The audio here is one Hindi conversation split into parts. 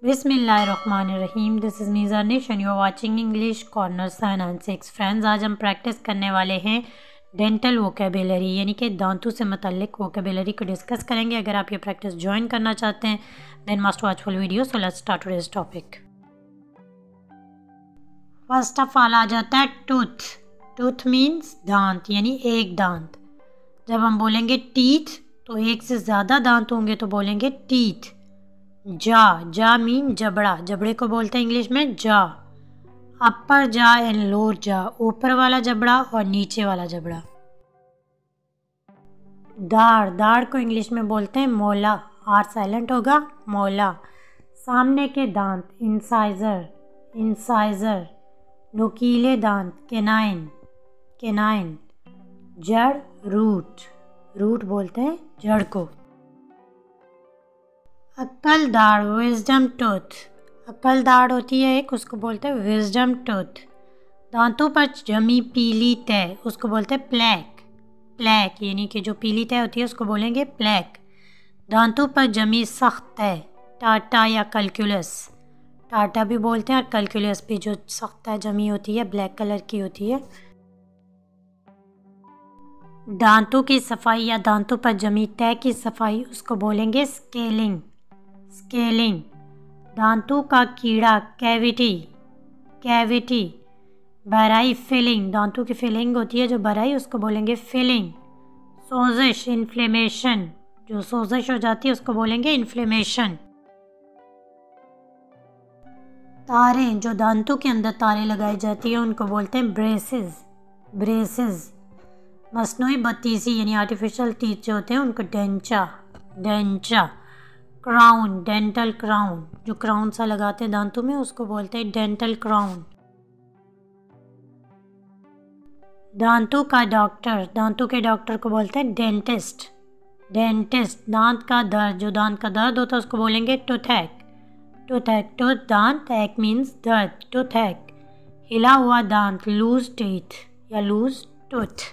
बिस्मिल्लाहिर्रहमानिर्रहीम। दिस इज़ मीज़ा निश and you are watching English corner sign and six. Friends, आज हम प्रैक्टिस करने वाले हैं डेंटल वोकेबुलरी यानी कि दांतों से मुतल्लिक वोकेबुलरी को डिस्कस करेंगे। अगर आप ये प्रैक्टिस ज्वाइन करना चाहते हैं then must watch full video. So let's start today's topic. First of all आ जाता है टूथ। टूथ मीन्स दांत यानी एक दांत। जब हम बोलेंगे टीथ तो एक से ज़्यादा दांत होंगे तो बोलेंगे टीथ। जा मीन जबड़ा, जबड़े को बोलते हैं इंग्लिश में जा। अपर जा एंड लोअर जा, ऊपर वाला जबड़ा और नीचे वाला जबड़ा। दाढ़ को इंग्लिश में बोलते हैं मोला, आर साइलेंट होगा, मोला। सामने के दांत इंसाइजर। नुकीले दांत केनाइन। जड़ रूट बोलते हैं जड़ को। अक्ल दाढ़ विजडम टूथ, अक्ल दाढ़ होती है एक, उसको बोलते हैं विजडम टूथ। दांतों पर जमी पीली तय उसको बोलते हैं प्लैक यानी कि जो पीली तय होती है उसको बोलेंगे प्लैक। दांतों पर जमी सख्त तय टाटा या कैलकुलस, टाटा भी बोलते हैं और कैलकुलस भी जो सख्त तय जमी होती है ब्लैक कलर की होती है। दांतों की सफाई या दांतों पर जमी तय की सफाई उसको बोलेंगे स्केलिंग। दांतों का कीड़ा कैविटी। भराई फिलिंग, दांतों की फिलिंग होती है जो भराई उसको बोलेंगे फिलिंग। सोजिश इन्फ्लेमेशन, जो सोजिश हो जाती है उसको बोलेंगे इन्फ्लेमेशन। तारे, जो दांतों के अंदर तारे लगाई जाती है उनको बोलते हैं ब्रेसेस। मसनूई बत्तीसी यानी आर्टिफिशियल टीथ जो होते हैं उनको डेंचा। क्राउन, डेंटल क्राउन, जो क्राउन सा लगाते हैं दांतों में उसको बोलते हैं डेंटल क्राउन। दांतों का डॉक्टर, दांतों के डॉक्टर को बोलते हैं डेंटिस्ट। दांत का दर्द, जो दांत का दर्द होता है उसको बोलेंगे टूथैक। टूथ दांत, एक मीन्स दर्द, टूथैक। हिला हुआ दांत लूज टीथ या लूज टूथ।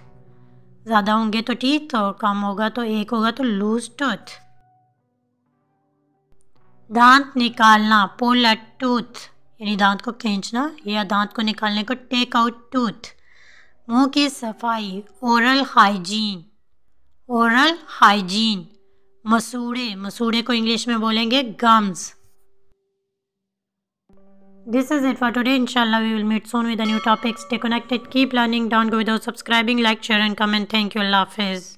ज़्यादा होंगे तो टीथ और कम होगा तो एक होगा तो लूज टूथ। दांत निकालना पुल अ टूथ यानी दांत को खींचना या दांत को निकालने को टेक आउट टूथ। मुंह की सफाई ओरल हाइजीन। मसूड़े को इंग्लिश में बोलेंगे gums. This is it for today. Inshallah, we will meet soon with a new topic. Stay connected, keep learning. Don't go without subscribing, like, share and comment. Thank you. Allah Hafiz.